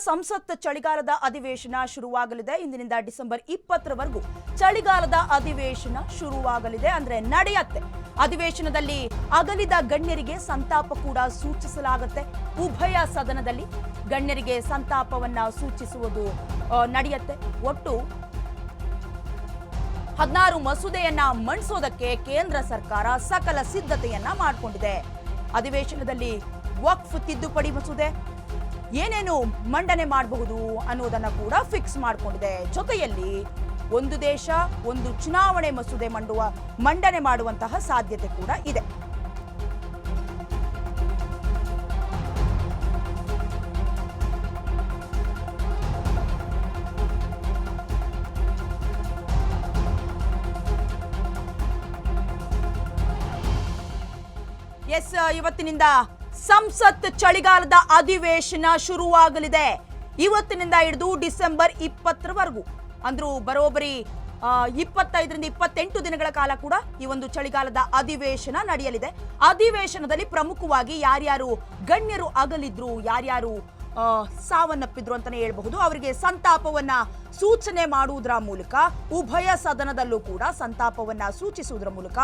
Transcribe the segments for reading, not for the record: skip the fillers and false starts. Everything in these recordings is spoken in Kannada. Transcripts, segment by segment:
ಸಂಸತ್ ಚಳಿಗಾಲದ ಅಧಿವೇಶನ ಶುರುವಾಗಲಿದೆ. ಇಂದಿನಿಂದ ಡಿಸೆಂಬರ್ 20ರವರೆಗೂ ಚಳಿಗಾಲದ ಅಧಿವೇಶನ ಶುರುವಾಗಲಿದೆ. ಅಂದ್ರೆ ನಡೆಯುತ್ತೆ. ಅಧಿವೇಶನದಲ್ಲಿ ಅಗಲಿದ ಗಣ್ಯರಿಗೆ ಸಂತಾಪ ಕೂಡ ಸೂಚಿಸಲಾಗುತ್ತೆ. ಉಭಯ ಸದನದಲ್ಲಿ ಗಣ್ಯರಿಗೆ ಸಂತಾಪವನ್ನ ಸೂಚಿಸುವುದು ನಡೆಯುತ್ತೆ. ಒಟ್ಟು 16 ಮಸೂದೆಯನ್ನ ಮಂಡಿಸೋದಕ್ಕೆ ಕೇಂದ್ರ ಸರ್ಕಾರ ಸಕಲ ಸಿದ್ಧತೆಯನ್ನ ಮಾಡಿಕೊಂಡಿದೆ. ಅಧಿವೇಶನದಲ್ಲಿ ವಕ್ಫ್ ತಿದ್ದುಪಡಿ ಮಸೂದೆ ಏನೇನು ಮಂಡನೆ ಮಾಡಬಹುದು ಅನ್ನೋದನ್ನ ಕೂಡ ಫಿಕ್ಸ್ ಮಾಡಿಕೊಂಡಿದೆ. ಜೊತೆಯಲ್ಲಿ ಒಂದು ದೇಶ ಒಂದು ಚುನಾವಣೆ ಮಸೂದೆ ಮಂಡನೆ ಮಾಡುವಂತಹ ಸಾಧ್ಯತೆ ಕೂಡ ಇದೆ. ಇವತ್ತಿನಿಂದ ಸಂಸತ್ ಚಳಿಗಾಲದ ಅಧಿವೇಶನ ಶುರುವಾಗಲಿದೆ. ಇವತ್ತಿನಿಂದ ಹಿಡಿದು ಡಿಸೆಂಬರ್ 20ರವರೆಗೂ ಅಂದ್ರೂ ಬರೋಬ್ಬರಿ 25ರಿಂದ 28 ದಿನಗಳ ಕಾಲ ಕೂಡ ಈ ಒಂದು ಚಳಿಗಾಲದ ಅಧಿವೇಶನ ನಡೆಯಲಿದೆ. ಅಧಿವೇಶನದಲ್ಲಿ ಪ್ರಮುಖವಾಗಿ ಯಾರ್ಯಾರು ಗಣ್ಯರು ಅಗಲಿದ್ರು, ಯಾರ್ಯಾರು ಸಾವನ್ನಪ್ಪಿದ್ರು ಅಂತಾನೆ ಹೇಳ್ಬಹುದು, ಅವರಿಗೆ ಸಂತಾಪವನ್ನ ಸೂಚನೆ ಮಾಡುವುದರ ಮೂಲಕ ಉಭಯ ಸದನದಲ್ಲೂ ಕೂಡ ಸಂತಾಪವನ್ನ ಸೂಚಿಸುವುದರ ಮೂಲಕ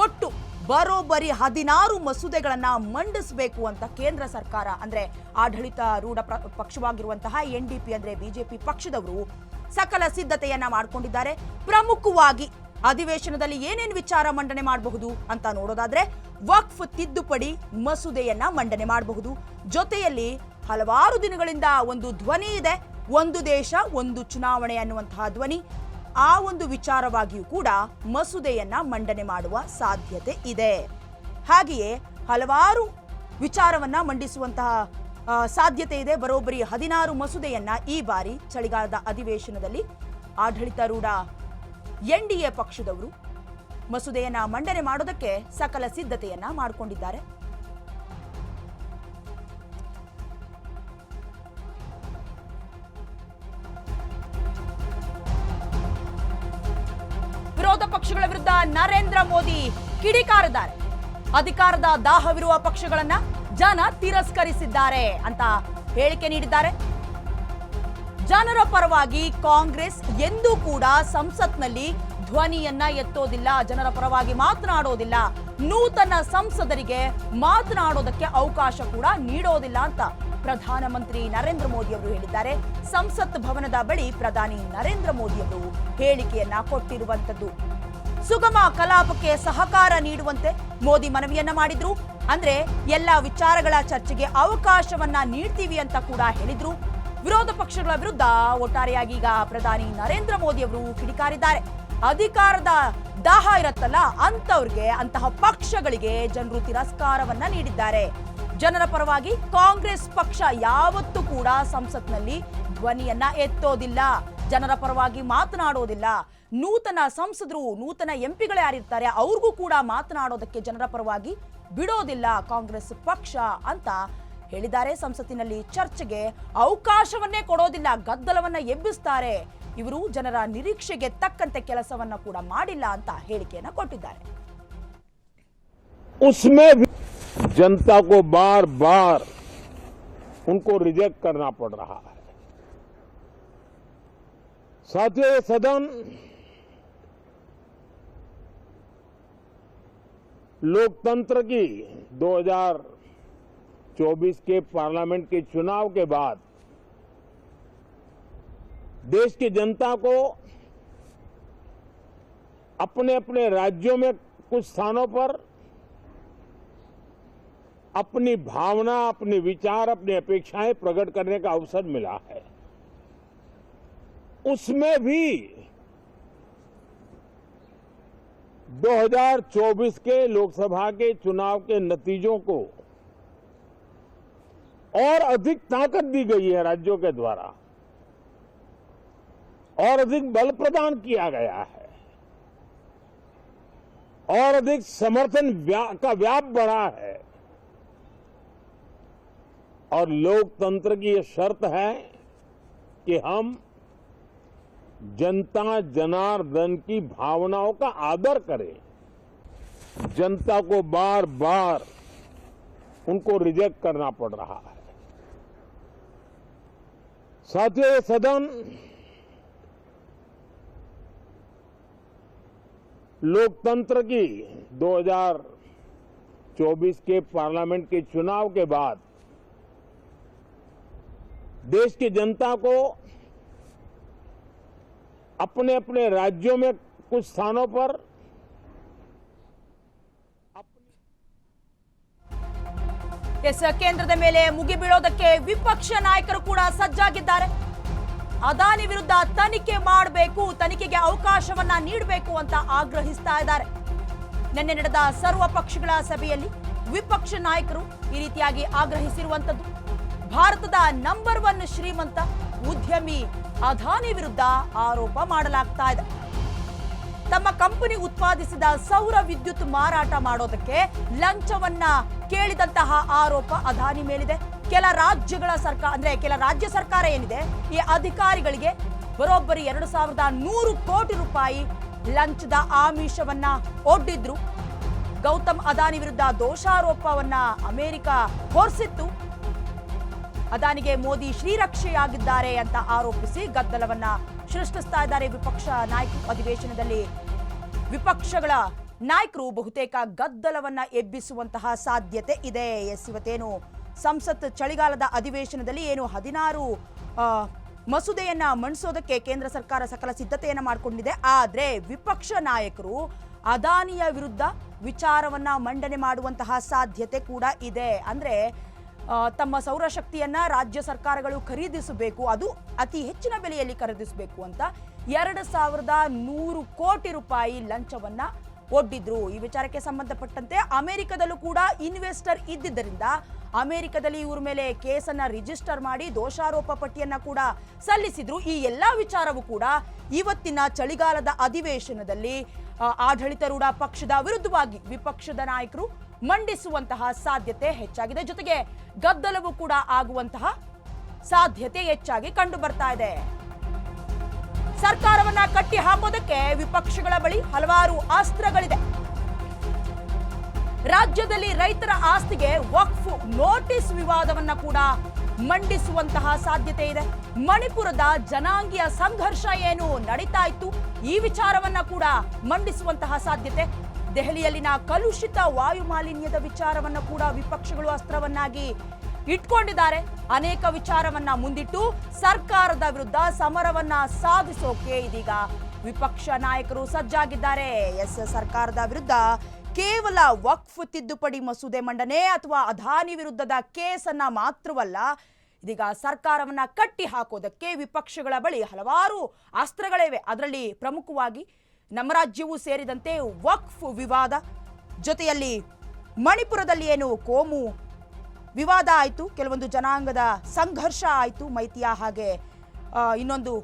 ಒಟ್ಟು ಬರೋಬ್ಬರಿ 16 ಮಸೂದೆಗಳನ್ನ ಮಂಡಿಸಬೇಕು ಅಂತ ಕೇಂದ್ರ ಸರ್ಕಾರ ಅಂದ್ರೆ ಆಡಳಿತಾರೂಢ ಪಕ್ಷವಾಗಿರುವಂತಹ NDP ಅಂದ್ರೆ ಬಿಜೆಪಿ ಪಕ್ಷದವರು ಸಕಲ ಸಿದ್ಧತೆಯನ್ನ ಮಾಡಿಕೊಂಡಿದ್ದಾರೆ. ಪ್ರಮುಖವಾಗಿ ಅಧಿವೇಶನದಲ್ಲಿ ಏನೇನು ವಿಚಾರ ಮಂಡನೆ ಮಾಡಬಹುದು ಅಂತ ನೋಡೋದಾದ್ರೆ ವಕ್ಫ್ ತಿದ್ದುಪಡಿ ಮಸೂದೆಯನ್ನ ಮಂಡನೆ ಮಾಡಬಹುದು. ಜೊತೆಯಲ್ಲಿ ಹಲವಾರು ದಿನಗಳಿಂದ ಒಂದು ಧ್ವನಿ ಇದೆ, ಒಂದು ದೇಶ ಒಂದು ಚುನಾವಣೆ ಅನ್ನುವಂತಹ ಧ್ವನಿ. ಆ ಒಂದು ವಿಚಾರವಾಗಿಯೂ ಕೂಡ ಮಸೂದೆಯನ್ನ ಮಂಡನೆ ಮಾಡುವ ಸಾಧ್ಯತೆ ಇದೆ. ಹಾಗೆಯೇ ಹಲವಾರು ವಿಚಾರವನ್ನ ಮಂಡಿಸುವಂತಹ ಸಾಧ್ಯತೆ ಇದೆ. ಬರೋಬ್ಬರಿ 16 ಮಸೂದೆಯನ್ನ ಈ ಬಾರಿ ಚಳಿಗಾಲದ ಅಧಿವೇಶನದಲ್ಲಿ ಆಡಳಿತಾರೂಢ NDA ಪಕ್ಷದವರು ಮಸೂದೆಯನ್ನ ಮಂಡನೆ ಮಾಡೋದಕ್ಕೆ ಸಕಲ ಸಿದ್ಧತೆಯನ್ನ ಮಾಡಿಕೊಂಡಿದ್ದಾರೆ. ವಿರೋಧ ಪಕ್ಷಗಳ ವಿರುದ್ಧ ನರೇಂದ್ರ ಮೋದಿ ಕಿಡಿಕಾರಿದ್ದಾರೆ. ಅಧಿಕಾರದ ದಾಹವಿರುವ ಪಕ್ಷಗಳನ್ನ ಜನ ತಿರಸ್ಕರಿಸಿದ್ದಾರೆ ಅಂತ ಹೇಳಿಕೆ ನೀಡಿದ್ದಾರೆ. ಜನರ ಪರವಾಗಿ ಕಾಂಗ್ರೆಸ್ ಎಂದೂ ಕೂಡ ಸಂಸತ್ನಲ್ಲಿ ಧ್ವನಿಯನ್ನ ಎತ್ತೋದಿಲ್ಲ, ಜನರ ಪರವಾಗಿ ಮಾತನಾಡೋದಿಲ್ಲ, ನೂತನ ಸಂಸದರಿಗೆ ಮಾತನಾಡೋದಕ್ಕೆ ಅವಕಾಶ ಕೂಡ ನೀಡೋದಿಲ್ಲ ಅಂತ ಪ್ರಧಾನಮಂತ್ರಿ ನರೇಂದ್ರ ಮೋದಿ ಅವರು ಹೇಳಿದ್ದಾರೆ. ಸಂಸತ್ ಭವನದ ಬಳಿ ಪ್ರಧಾನಿ ನರೇಂದ್ರ ಮೋದಿ ಅವರು ಹೇಳಿಕೆಯನ್ನ ಕೊಟ್ಟಿರುವಂತದ್ದು. ಸುಗಮ ಕಲಾಪಕ್ಕೆ ಸಹಕಾರ ನೀಡುವಂತೆ ಮೋದಿ ಮನವಿಯನ್ನ ಮಾಡಿದ್ರು. ಅಂದ್ರೆ ಎಲ್ಲ ವಿಚಾರಗಳ ಚರ್ಚೆಗೆ ಅವಕಾಶವನ್ನ ನೀಡ್ತೀವಿ ಅಂತ ಕೂಡ ಹೇಳಿದ್ರು. ವಿರೋಧ ಪಕ್ಷಗಳ ವಿರುದ್ಧ ಒಟ್ಟಾರೆಯಾಗಿ ಈಗ ಪ್ರಧಾನಿ ನರೇಂದ್ರ ಮೋದಿ ಅವರು ಕಿಡಿಕಾರಿದ್ದಾರೆ. ಅಧಿಕಾರದ ದಾಹ ಇರುತ್ತಲ್ಲ ಅಂತವ್ರಿಗೆ, ಅಂತಹ ಪಕ್ಷಗಳಿಗೆ ಜನರು ತಿರಸ್ಕಾರವನ್ನ ನೀಡಿದ್ದಾರೆ. ಜನರ ಪರವಾಗಿ ಕಾಂಗ್ರೆಸ್ ಪಕ್ಷ ಯಾವತ್ತೂ ಕೂಡ ಸಂಸತ್ನಲ್ಲಿ ಧ್ವನಿಯನ್ನ ಎತ್ತೋದಿಲ್ಲ, ಜನರ ಪರವಾಗಿ ಮಾತನಾಡೋದಿಲ್ಲ. ನೂತನ ಸಂಸದರು, ನೂತನ ಎಂಪಿಗಳು ಯಾರಿರ್ತಾರೆ ಅವ್ರಿಗೂ ಕೂಡ ಮಾತನಾಡೋದಕ್ಕೆ ಜನರ ಪರವಾಗಿ ಬಿಡೋದಿಲ್ಲ ಕಾಂಗ್ರೆಸ್ ಪಕ್ಷ ಅಂತ ಹೇಳಿದ್ದಾರೆ. ಸಂಸತ್ತಿನಲ್ಲಿ ಚರ್ಚೆಗೆ ಅವಕಾಶವನ್ನೇ ಕೊಡೋದಿಲ್ಲ, ಗದ್ದಲವನ್ನ ಎಬ್ಬಿಸ್ತಾರೆ. ಇವರು ಜನರ ನಿರೀಕ್ಷೆಗೆ ತಕ್ಕಂತೆ ಕೆಲಸವನ್ನ ಕೂಡ ಮಾಡಿಲ್ಲ ಅಂತ ಹೇಳಿಕೆಯನ್ನ ಕೊಟ್ಟಿದ್ದಾರೆ. जनता को बार बार उनको रिजेक्ट करना पड़ रहा है. साथियों, ये सदन लोकतंत्र की 2024 के पार्लियामेंट के चुनाव के बाद देश की जनता को अपने अपने राज्यों में कुछ स्थानों पर अपनी भावना, अपने विचार, अपनी अपेक्षाएं प्रकट करने का अवसर मिला है. उसमें भी 2024 के लोकसभा के चुनाव के नतीजों को और अधिक ताकत दी गई है राज्यों के द्वारा, और अधिक बल प्रदान किया गया है, और अधिक समर्थन का व्याप बढ़ा है. और लोकतंत्र की यह शर्त है कि हम जनता जनार्दन की भावनाओं का आदर करें. जनता को बार बार उनको रिजेक्ट करना पड़ रहा है. साथियों, ये सदन लोकतंत्र की 2024 के पार्लियामेंट के चुनाव के बाद देश की जनता को अपने अपने राज्यों में कुछ स्थानों पर ಎಸ್ ಕೇಂದ್ರದ ಮೇಲೆ ಮುಗಿಬೀಳೋದಕ್ಕೆ ವಿಪಕ್ಷ ನಾಯಕರು ಕೂಡ ಸಜ್ಜಾಗಿದ್ದಾರೆ. ಅದಾನಿ ವಿರುದ್ಧ ತನಿಖೆ ಮಾಡಬೇಕು, ತನಿಖೆಗೆ ಅವಕಾಶವನ್ನ ನೀಡಬೇಕು ಅಂತ ಆಗ್ರಹಿಸ್ತಾ ಇದ್ದಾರೆ. ನಿನ್ನೆ ನಡೆದ ಸರ್ವ ಪಕ್ಷಗಳ ಸಭೆಯಲ್ಲಿ ವಿಪಕ್ಷ ನಾಯಕರು ಈ ರೀತಿಯಾಗಿ ಆಗ್ರಹಿಸಿರುವಂತದ್ದು. ಭಾರತದ ನಂಬರ್ 1 ಶ್ರೀಮಂತ ಉದ್ಯಮಿ ಅದಾನಿ ವಿರುದ್ಧ ಆರೋಪ ಮಾಡಲಾಗ್ತಾ ಇದೆ. ತಮ್ಮ ಕಂಪನಿ ಉತ್ಪಾದಿಸಿದ ಸೌರ ವಿದ್ಯುತ್ ಮಾರಾಟ ಮಾಡೋದಕ್ಕೆ ಲಂಚವನ್ನ ಕೇಳಿದಂತಹ ಆರೋಪ ಅದಾನಿ ಮೇಲಿದೆ. ಕೆಲ ರಾಜ್ಯ ಸರ್ಕಾರ ಏನಿದೆ, ಈ ಅಧಿಕಾರಿಗಳಿಗೆ ಬರೋಬ್ಬರಿ 2100 ಕೋಟಿ ರೂಪಾಯಿ ಲಂಚದ ಆಮಿಷವನ್ನ ಒಡ್ಡಿದ್ರು. ಗೌತಮ್ ಅದಾನಿ ವಿರುದ್ಧ ದೋಷಾರೋಪವನ್ನ ಅಮೆರಿಕ ಹೊರಿಸಿತ್ತು. ಅದಾನಿಗೆ ಮೋದಿ ಶ್ರೀರಕ್ಷೆಯಾಗಿದ್ದಾರೆ ಅಂತ ಆರೋಪಿಸಿ ಗದ್ದಲವನ್ನ ಸೃಷ್ಟಿಸ್ತಾ ಇದ್ದಾರೆ ವಿಪಕ್ಷ ನಾಯಕರು. ಅಧಿವೇಶನದಲ್ಲಿ ವಿಪಕ್ಷಗಳ ನಾಯಕರು ಬಹುತೇಕ ಗದ್ದಲವನ್ನ ಎಬ್ಬಿಸುವಂತಹ ಸಾಧ್ಯತೆ ಇದೆ. ಇವತ್ತೇನು ಸಂಸತ್ ಚಳಿಗಾಲದ ಅಧಿವೇಶನದಲ್ಲಿ 16 ಮಸೂದೆಯನ್ನ ಮಂಡಿಸೋದಕ್ಕೆ ಕೇಂದ್ರ ಸರ್ಕಾರ ಸಕಲ ಸಿದ್ಧತೆಯನ್ನ ಮಾಡಿಕೊಂಡಿದೆ. ಆದ್ರೆ ವಿಪಕ್ಷ ನಾಯಕರು ಅದಾನಿಯ ವಿರುದ್ಧ ವಿಚಾರವನ್ನ ಮಂಡನೆ ಮಾಡುವಂತಹ ಸಾಧ್ಯತೆ ಕೂಡ ಇದೆ. ಅಂದ್ರೆ ತಮ್ಮ ಸೌರಶಕ್ತಿಯನ್ನ ರಾಜ್ಯ ಸರ್ಕಾರಗಳು ಖರೀದಿಸಬೇಕು, ಅದು ಅತಿ ಹೆಚ್ಚಿನ ಬೆಲೆಯಲ್ಲಿ ಖರೀದಿಸಬೇಕು ಅಂತ 2100 ಕೋಟಿ ರೂಪಾಯಿ ಲಂಚವನ್ನ ಒಡ್ಡಿದ್ರು. ಈ ವಿಚಾರಕ್ಕೆ ಸಂಬಂಧಪಟ್ಟಂತೆ ಅಮೆರಿಕದಲ್ಲೂ ಕೂಡ ಇನ್ವೆಸ್ಟರ್ ಇದ್ದಿದ್ದರಿಂದ ಅಮೆರಿಕದಲ್ಲಿ ಇವ್ರ ಮೇಲೆ ಕೇಸನ್ನ ರಿಜಿಸ್ಟರ್ ಮಾಡಿ ದೋಷಾರೋಪ ಪಟ್ಟಿಯನ್ನ ಕೂಡ ಸಲ್ಲಿಸಿದ್ರು. ಈ ಎಲ್ಲಾ ವಿಚಾರವೂ ಕೂಡ ಇವತ್ತಿನ ಚಳಿಗಾಲದ ಅಧಿವೇಶನದಲ್ಲಿ ಆಡಳಿತಾರೂಢ ಪಕ್ಷದ ವಿರುದ್ಧವಾಗಿ ವಿಪಕ್ಷದ ನಾಯಕರು ಮಂಡಿಸುವಂತಹ ಸಾಧ್ಯತೆ ಹೆಚ್ಚಾಗಿದೆ. ಜೊತೆಗೆ ಗದ್ದಲವೂ ಕೂಡ ಆಗುವಂತಹ ಸಾಧ್ಯತೆ ಹೆಚ್ಚಾಗಿ ಕಂಡು ಬರ್ತಾ ಇದೆ. ಸರ್ಕಾರವನ್ನ ಕಟ್ಟಿ ಹಾಕೋದಕ್ಕೆ ವಿಪಕ್ಷಗಳ ಬಳಿ ಹಲವಾರು ಅಸ್ತ್ರಗಳಿದೆ. ರಾಜ್ಯದಲ್ಲಿ ರೈತರ ಆಸ್ತಿಗೆ ವಕ್ಫ್ ನೋಟಿಸ್ ವಿವಾದವನ್ನ ಕೂಡ ಮಂಡಿಸುವಂತಹ ಸಾಧ್ಯತೆ ಇದೆ. ಮಣಿಪುರದ ಜನಾಂಗೀಯ ಸಂಘರ್ಷ ಏನು ನಡೀತಾ ಇತ್ತು, ಈ ವಿಚಾರವನ್ನ ಕೂಡ ಮಂಡಿಸುವಂತಹ ಸಾಧ್ಯತೆ. ದೆಹಲಿಯಲ್ಲಿನ ಕಲುಷಿತ ವಾಯು ಮಾಲಿನ್ಯದ ವಿಚಾರವನ್ನ ಕೂಡ ವಿಪಕ್ಷಗಳು ಅಸ್ತ್ರವನ್ನಾಗಿ ಇಟ್ಕೊಂಡಿದ್ದಾರೆ. ಅನೇಕ ವಿಚಾರವನ್ನ ಮುಂದಿಟ್ಟು ಸರ್ಕಾರದ ವಿರುದ್ಧ ಸಮರವನ್ನ ಸಾಧಿಸೋಕೆ ಇದೀಗ ವಿಪಕ್ಷ ನಾಯಕರು ಸಜ್ಜಾಗಿದ್ದಾರೆ. ಸರ್ಕಾರದ ವಿರುದ್ಧ ಕೇವಲ ವಕ್ಫ್ ತಿದ್ದುಪಡಿ ಮಸೂದೆ ಮಂಡನೆ ಅಥವಾ ಅದಾನಿ ವಿರುದ್ಧದ ಕೇಸನ್ನ ಮಾತ್ರವಲ್ಲ, ಇದೀಗ ಸರ್ಕಾರವನ್ನ ಕಟ್ಟಿ ಹಾಕೋದಕ್ಕೆ ವಿಪಕ್ಷಗಳ ಬಳಿ ಹಲವಾರು ಅಸ್ತ್ರಗಳಿವೆ. ಅದರಲ್ಲಿ ಪ್ರಮುಖವಾಗಿ ನಮ್ಮ ರಾಜ್ಯವೂ ಸೇರಿದಂತೆ ವಕ್ಫ್ ವಿವಾದ, ಜೊತೆಯಲ್ಲಿ ಮಣಿಪುರದಲ್ಲಿ ಏನು ಕೋಮು ವಿವಾದ ಆಯಿತು, ಕೆಲವೊಂದು ಜನಾಂಗದ ಸಂಘರ್ಷ ಆಯಿತು, ಮೈತಿಯ ಹಾಗೆ ಇನ್ನೊಂದು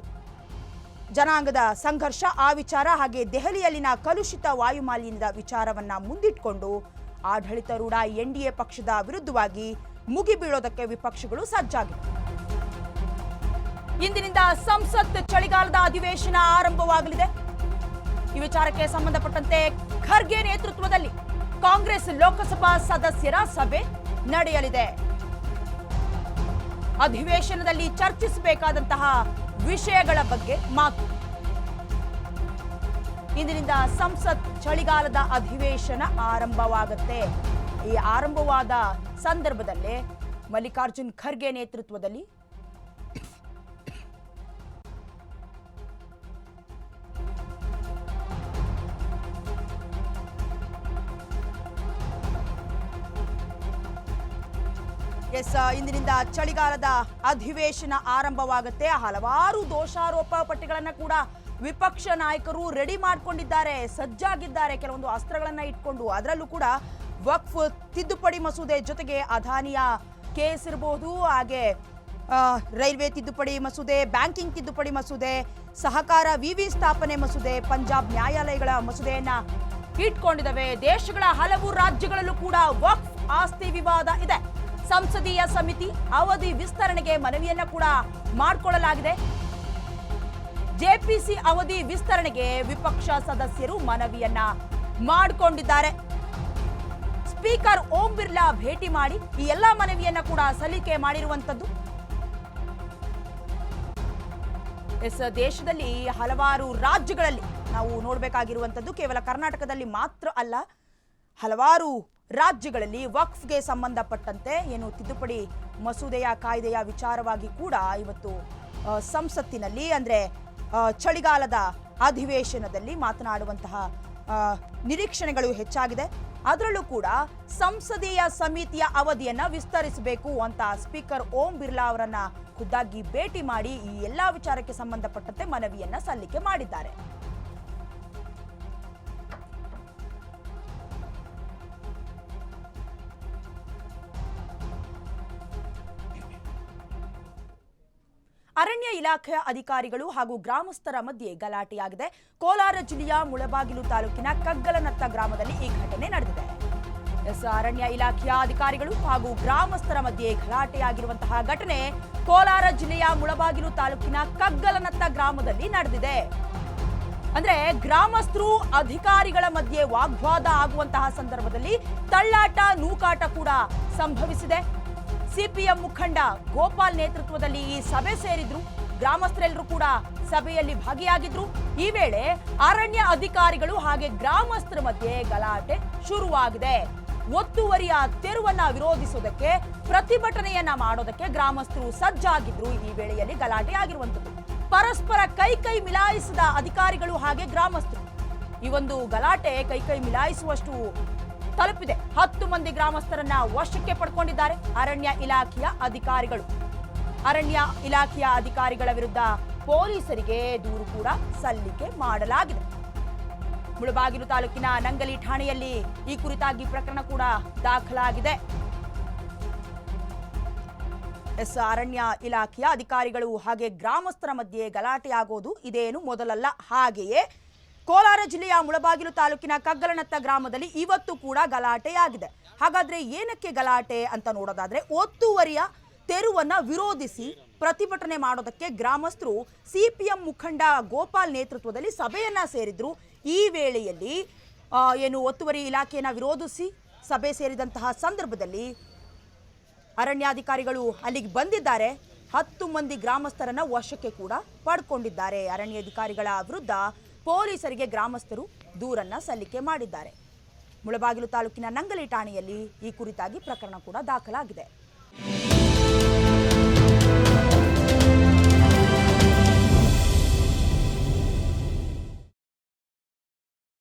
ಜನಾಂಗದ ಸಂಘರ್ಷ, ಆ ವಿಚಾರ, ಹಾಗೆ ದೆಹಲಿಯಲ್ಲಿನ ಕಲುಷಿತ ವಾಯು ಮಾಲಿನ್ಯದ ವಿಚಾರವನ್ನ ಮುಂದಿಟ್ಕೊಂಡು ಆಡಳಿತಾರೂಢ NDA ಪಕ್ಷದ ವಿರುದ್ಧವಾಗಿ ಮುಗಿಬೀಳೋದಕ್ಕೆ ವಿಪಕ್ಷಗಳು ಸಜ್ಜಾಗಿವೆ. ಇಂದಿನಿಂದ ಸಂಸತ್ ಚಳಿಗಾಲದ ಅಧಿವೇಶನ ಆರಂಭವಾಗಲಿದೆ. ಈ ವಿಚಾರಕ್ಕೆ ಸಂಬಂಧಪಟ್ಟಂತೆ ಖರ್ಗೆ ನೇತೃತ್ವದಲ್ಲಿ ಕಾಂಗ್ರೆಸ್ ಲೋಕಸಭಾ ಸದಸ್ಯರ ಸಭೆ ನಡೆಯಲಿದೆ. ಅಧಿವೇಶನದಲ್ಲಿ ಚರ್ಚಿಸಬೇಕಾದಂತಹ ವಿಷಯಗಳ ಬಗ್ಗೆ ಮಾತು. ಇಂದಿನಿಂದ ಸಂಸತ್ ಚಳಿಗಾಲದ ಅಧಿವೇಶನ ಆರಂಭವಾಗುತ್ತೆ. ಈ ಆರಂಭವಾದ ಸಂದರ್ಭದಲ್ಲೇ ಮಲ್ಲಿಕಾರ್ಜುನ್ ಖರ್ಗೆ ನೇತೃತ್ವದಲ್ಲಿ ಇಂದಿನಿಂದ ಚಳಿಗಾಲದ ಅಧಿವೇಶನ ಆರಂಭವಾಗುತ್ತೆ. ಹಲವಾರು ದೋಷಾರೋಪ ಪಟ್ಟಿಗಳನ್ನ ಕೂಡ ವಿಪಕ್ಷ ನಾಯಕರು ರೆಡಿ ಮಾಡ್ಕೊಂಡಿದ್ದಾರೆ, ಸಜ್ಜಾಗಿದ್ದಾರೆ ಕೆಲವೊಂದು ಅಸ್ತ್ರಗಳನ್ನ ಇಟ್ಕೊಂಡು. ಅದರಲ್ಲೂ ಕೂಡ ವಕ್ಫ್ ತಿದ್ದುಪಡಿ ಮಸೂದೆ ಜೊತೆಗೆ ಅದಾನಿಯ ಕೇಸ್ ಇರಬಹುದು, ಹಾಗೆ ರೈಲ್ವೆ ತಿದ್ದುಪಡಿ ಮಸೂದೆ, ಬ್ಯಾಂಕಿಂಗ್ ತಿದ್ದುಪಡಿ ಮಸೂದೆ, ಸಹಕಾರ ವಿವಿ ಸ್ಥಾಪನೆ ಮಸೂದೆ, ಪಂಜಾಬ್ ನ್ಯಾಯಾಲಯಗಳ ಮಸೂದೆಯನ್ನ ಇಟ್ಕೊಂಡಿದ್ದಾವೆ. ದೇಶಗಳ ಹಲವು ರಾಜ್ಯಗಳಲ್ಲೂ ಕೂಡ ವಕ್ಫ್ ಆಸ್ತಿ ವಿವಾದ ಇದೆ. ಸಂಸದೀಯ ಸಮಿತಿ ಅವಧಿ ವಿಸ್ತರಣೆಗೆ ಮನವಿಯನ್ನ ಕೂಡ ಮಾಡಿಕೊಳ್ಳಲಾಗಿದೆ. ಜೆಪಿಸಿ ಅವಧಿ ವಿಸ್ತರಣೆಗೆ ವಿಪಕ್ಷ ಸದಸ್ಯರು ಮನವಿಯನ್ನ ಮಾಡಿಕೊಂಡಿದ್ದಾರೆ. ಸ್ಪೀಕರ್ ಓಂ ಬಿರ್ಲಾ ಭೇಟಿ ಮಾಡಿ ಈ ಎಲ್ಲಾ ಮನವಿಯನ್ನ ಕೂಡ ಸಲ್ಲಿಕೆ ಮಾಡಿರುವಂತದ್ದು. ದೇಶದಲ್ಲಿ ಹಲವಾರು ರಾಜ್ಯಗಳಲ್ಲಿ ನಾವು ನೋಡಬೇಕಾಗಿರುವಂಥದ್ದು ಕೇವಲ ಕರ್ನಾಟಕದಲ್ಲಿ ಮಾತ್ರ ಅಲ್ಲ, ಹಲವಾರು ರಾಜ್ಯಗಳಲ್ಲಿ ವಕ್ಫ್ಗೆ ಸಂಬಂಧಪಟ್ಟಂತೆ ಏನು ತಿದ್ದುಪಡಿ ಮಸೂದೆಯ ಕಾಯ್ದೆಯ ವಿಚಾರವಾಗಿ ಕೂಡ ಇವತ್ತು ಸಂಸತ್ತಿನಲ್ಲಿ ಅಂದರೆ ಚಳಿಗಾಲದ ಅಧಿವೇಶನದಲ್ಲಿ ಮಾತನಾಡುವಂತಹ ನಿರೀಕ್ಷಣೆಗಳು ಹೆಚ್ಚಾಗಿದೆ. ಅದರಲ್ಲೂ ಕೂಡ ಸಂಸದೀಯ ಸಮಿತಿಯ ಅವಧಿಯನ್ನ ವಿಸ್ತರಿಸಬೇಕು ಅಂತ ಸ್ಪೀಕರ್ ಓಂ ಬಿರ್ಲಾ ಅವರನ್ನ ಖುದ್ದಾಗಿ ಭೇಟಿ ಮಾಡಿ ಈ ಎಲ್ಲಾ ವಿಚಾರಕ್ಕೆ ಸಂಬಂಧಪಟ್ಟಂತೆ ಮನವಿಯನ್ನ ಸಲ್ಲಿಕೆ ಮಾಡಿದ್ದಾರೆ. ಅರಣ್ಯ ಇಲಾಖೆಯ ಅಧಿಕಾರಿಗಳು ಹಾಗೂ ಗ್ರಾಮಸ್ಥರ ಮಧ್ಯೆ ಗಲಾಟೆಯಾಗಿದೆ. ಕೋಲಾರ ಜಿಲ್ಲೆಯ ಮುಳಬಾಗಿಲು ತಾಲೂಕಿನ ಕಗ್ಗಲನತ್ತ ಗ್ರಾಮದಲ್ಲಿ ಈ ಘಟನೆ ನಡೆದಿದೆ. ಅರಣ್ಯ ಇಲಾಖೆಯ ಅಧಿಕಾರಿಗಳು ಹಾಗೂ ಗ್ರಾಮಸ್ಥರ ಮಧ್ಯೆ ಗಲಾಟೆಯಾಗಿರುವಂತಹ ಘಟನೆ ಕೋಲಾರ ಜಿಲ್ಲೆಯ ಮುಳಬಾಗಿಲು ತಾಲೂಕಿನ ಕಗ್ಗಲನತ್ತ ಗ್ರಾಮದಲ್ಲಿ ನಡೆದಿದೆ. ಅಂದ್ರೆ ಗ್ರಾಮಸ್ಥರು ಅಧಿಕಾರಿಗಳ ಮಧ್ಯೆ ವಾಗ್ವಾದ ಆಗುವಂತಹ ಸಂದರ್ಭದಲ್ಲಿ ತಳ್ಳಾಟ ನೂಕಾಟ ಕೂಡ ಸಂಭವಿಸಿದೆ. ಸಿಪಿಎಂ ಮುಖಂಡ ಗೋಪಾಲ್ ನೇತೃತ್ವದಲ್ಲಿ ಈ ಸಭೆ ಸೇರಿದ್ರು. ಗ್ರಾಮಸ್ಥರೆಲ್ಲರೂ ಕೂಡ ಸಭೆಯಲ್ಲಿ ಭಾಗಿಯಾಗಿದ್ರು. ಈ ವೇಳೆ ಅರಣ್ಯ ಅಧಿಕಾರಿಗಳು ಹಾಗೆ ಗ್ರಾಮಸ್ಥರ ಮಧ್ಯೆ ಗಲಾಟೆ ಶುರುವಾಗಿದೆ. ಒತ್ತುವರಿಯ ತೆರವನ್ನ ವಿರೋಧಿಸೋದಕ್ಕೆ ಪ್ರತಿಭಟನೆಯನ್ನ ಮಾಡೋದಕ್ಕೆ ಗ್ರಾಮಸ್ಥರು ಸಜ್ಜಾಗಿದ್ರು. ಈ ವೇಳೆಯಲ್ಲಿ ಗಲಾಟೆ ಆಗಿರುವಂತದ್ದು ಪರಸ್ಪರ ಕೈ ಮಿಲಾಯಿಸಿದ ಅಧಿಕಾರಿಗಳು ಹಾಗೆ ಗ್ರಾಮಸ್ಥರು. ಈ ಒಂದು ಗಲಾಟೆ ಕೈ ಮಿಲಾಯಿಸುವಷ್ಟು ತಲುಪಿದೆ. 10 ಮಂದಿ ಗ್ರಾಮಸ್ಥರನ್ನ ವಶಕ್ಕೆ ಪಡ್ಕೊಂಡಿದ್ದಾರೆ ಅರಣ್ಯ ಇಲಾಖೆಯ ಅಧಿಕಾರಿಗಳು. ಅರಣ್ಯ ಇಲಾಖೆಯ ಅಧಿಕಾರಿಗಳ ವಿರುದ್ಧ ಪೊಲೀಸರಿಗೆ ದೂರು ಕೂಡ ಸಲ್ಲಿಕೆ ಮಾಡಲಾಗಿದೆ. ಮುಳಬಾಗಿಲು ತಾಲೂಕಿನ ನಂಗಲಿ ಠಾಣೆಯಲ್ಲಿ ಈ ಕುರಿತಾಗಿ ಪ್ರಕರಣ ಕೂಡ ದಾಖಲಾಗಿದೆ. ಅರಣ್ಯ ಇಲಾಖೆಯ ಅಧಿಕಾರಿಗಳು ಹಾಗೆ ಗ್ರಾಮಸ್ಥರ ಮಧ್ಯೆ ಗಲಾಟೆಯಾಗೋದು ಇದೇನು ಮೊದಲಲ್ಲ. ಹಾಗೆಯೇ ಕೋಲಾರ ಜಿಲ್ಲೆಯ ಮುಳಬಾಗಿಲು ತಾಲೂಕಿನ ಕಗ್ಗಲನತ್ತ ಗ್ರಾಮದಲ್ಲಿ ಇವತ್ತು ಕೂಡ ಗಲಾಟೆಯಾಗಿದೆ. ಹಾಗಾದ್ರೆ ಏನಕ್ಕೆ ಗಲಾಟೆ ಅಂತ ನೋಡೋದಾದ್ರೆ, ಒತ್ತುವರಿಯ ತೆರವನ್ನ ವಿರೋಧಿಸಿ ಪ್ರತಿಭಟನೆ ಮಾಡೋದಕ್ಕೆ ಗ್ರಾಮಸ್ಥರು ಸಿಪಿಎಂ ಮುಖಂಡ ಗೋಪಾಲ್ ನೇತೃತ್ವದಲ್ಲಿ ಸಭೆಯನ್ನ ಸೇರಿದ್ರು. ಈ ವೇಳೆಯಲ್ಲಿ ಏನು ಒತ್ತುವರಿ ಇಲಾಖೆಯನ್ನ ವಿರೋಧಿಸಿ ಸಭೆ ಸೇರಿದಂತಹ ಸಂದರ್ಭದಲ್ಲಿ ಅರಣ್ಯಾಧಿಕಾರಿಗಳು ಅಲ್ಲಿಗೆ ಬಂದಿದ್ದಾರೆ. 10 ಮಂದಿ ಗ್ರಾಮಸ್ಥರನ್ನ ವಶಕ್ಕೆ ಕೂಡ ಪಡ್ಕೊಂಡಿದ್ದಾರೆ. ಅರಣ್ಯಾಧಿಕಾರಿಗಳ ವಿರುದ್ಧ ಪೊಲೀಸರಿಗೆ ಗ್ರಾಮಸ್ಥರು ದೂರನ್ನ ಸಲ್ಲಿಕೆ ಮಾಡಿದ್ದಾರೆ. ಮುಳಬಾಗಿಲು ತಾಲೂಕಿನ ನಂಗಲಿ ಠಾಣೆಯಲ್ಲಿ ಈ ಕುರಿತಾಗಿ ಪ್ರಕರಣ ಕೂಡ ದಾಖಲಾಗಿದೆ.